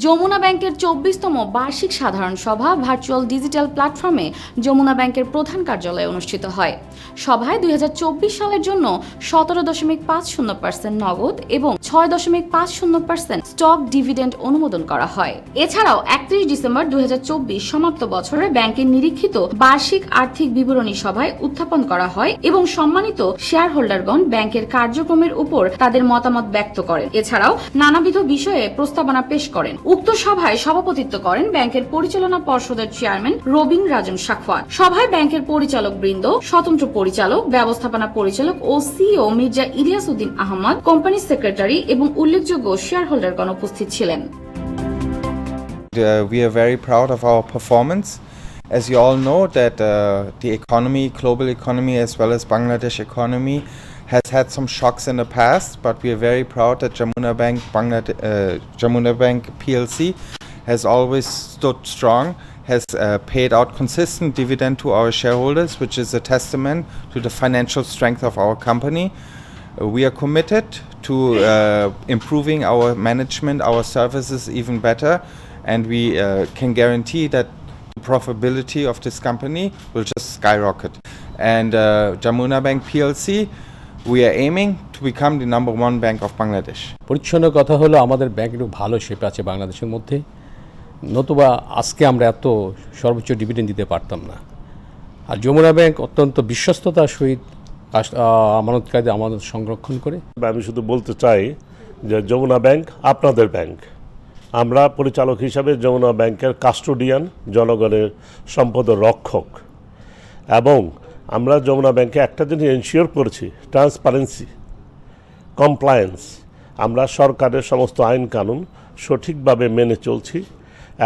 যমুনা ব্যাংকের ২৪তম বার্ষিক সাধারণ সভা ভার্চুয়াল ডিজিটাল প্ল্যাটফর্মে যমুনা ব্যাংকের প্রধান কার্যালয়ে অনুষ্ঠিত হয়। সভায় ২০২৪ সালের জন্য ১৭.৫০% নগদ এবং ৬.৫০% স্টক ডিভিডেন্ড অনুমোদন করা হয়। এছাড়াও ৩১ ডিসেম্বর ২০২৪ সমাপ্ত বছরে ব্যাংকের নিরীক্ষিত বার্ষিক আর্থিক বিবরণী সভায় উত্থাপন করা হয় এবং সম্মানিত শেয়ার হোল্ডারগণ ব্যাংকের কার্যক্রমের উপর তাদের মতামত ব্যক্ত করেন। এছাড়াও নানাবিধ বিষয়ে প্রস্তাবনা পেশ করেন। উক্ত সভায় সভাপতিত্ব করেন ব্যাংকের পরিচালনা পর্ষদের চেয়ারম্যান রবিন রাজন সাখওয়াত। সভায় ব্যাংকের পরিচালক বৃন্দ, স্বতন্ত্র পরিচালক, ব্যবস্থাপনা পরিচালক ও CEO Mirza Ilias Uddin Ahmad, company secretary এবং উল্লেখযোগ্য শেয়ার হোল্ডারগণ উপস্থিত ছিলেন। We are very proud of our performance. As you all know that the economy, global economy as well as Bangladesh economy has had some shocks in the past, but we are very proud that Jamuna Bank PLC has always stood strong, has paid out consistent dividend to our shareholders, which is a testament to the financial strength of our company. We are committed to improving our management, our services even better, and we can guarantee that the profitability of this company will just skyrocket. And Jamuna Bank PLC, we are aiming to become the #1 bank of Bangladesh. পরিচ্ছন্ন কথা হলো আমাদের bank একটু ভালো শেপে আছে বাংলাদেশের মধ্যে, নতুবা আজকে আমরা এত সর্বোচ্চ ডিভিডেন্ড দিতে পারতাম না। আর যমুনা ব্যাংক অত্যন্ত বিশ্বস্ততার সহিত আমানতকারীদের আমানত সংরক্ষণ করে। আমি শুধু বলতে চাই যে যমুনা ব্যাংক আপনাদের ব্যাংক। আমরা পরিচালক হিসাবে যমুনা ব্যাংকের কাস্টোডিয়ান, জনগণের সম্পদের রক্ষক, এবং আমরা যমুনা ব্যাংকে একটা জিনিস এনশিওর করেছি, ট্রান্সপারেন্সি, কমপ্লায়েন্স। আমরা সরকারের সমস্ত আইন কানুন সঠিকভাবে মেনে চলছি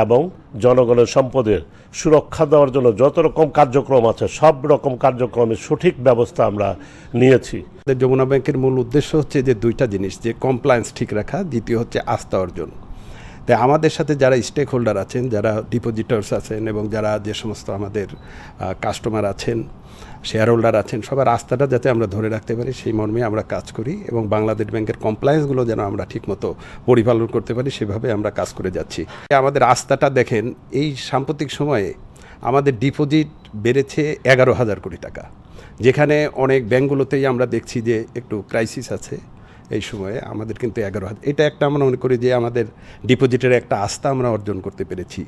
এবং জনগণের সম্পদের সুরক্ষা দেওয়ার জন্য যত রকম কার্যক্রম আছে সব রকম কার্যক্রমের সঠিক ব্যবস্থা আমরা নিয়েছি। যমুনা ব্যাংকের মূল উদ্দেশ্য হচ্ছে যে দুইটা জিনিস, যে কমপ্লায়েন্স ঠিক রাখা, দ্বিতীয় হচ্ছে আস্থা অর্জন। তাই আমাদের সাথে যারা স্টেক হোল্ডার আছেন, যারা ডিপোজিটার্স আছেন এবং যারা যে সমস্ত আমাদের কাস্টমার আছেন, শেয়ার হোল্ডার আছেন, সবার আস্থাটা যাতে আমরা ধরে রাখতে পারি সেই মর্মে আমরা কাজ করি এবং বাংলাদেশ ব্যাংকের কমপ্লায়েন্সগুলো যেন আমরা ঠিকমতো পরিপালন করতে পারি সেভাবে আমরা কাজ করে যাচ্ছি। আমাদের আস্থাটা দেখেন, এই সাম্প্রতিক সময়ে আমাদের ডিপোজিট বেড়েছে 11,000 কোটি টাকা, যেখানে অনেক ব্যাংকগুলোতেই আমরা দেখছি যে একটু ক্রাইসিস আছে। এই সময়ে আমাদের কিন্তু 11,000, এটা একটা আমরা মনে করি যে আমাদের ডিপোজিটের একটা আস্থা আমরা অর্জন করতে পেরেছি।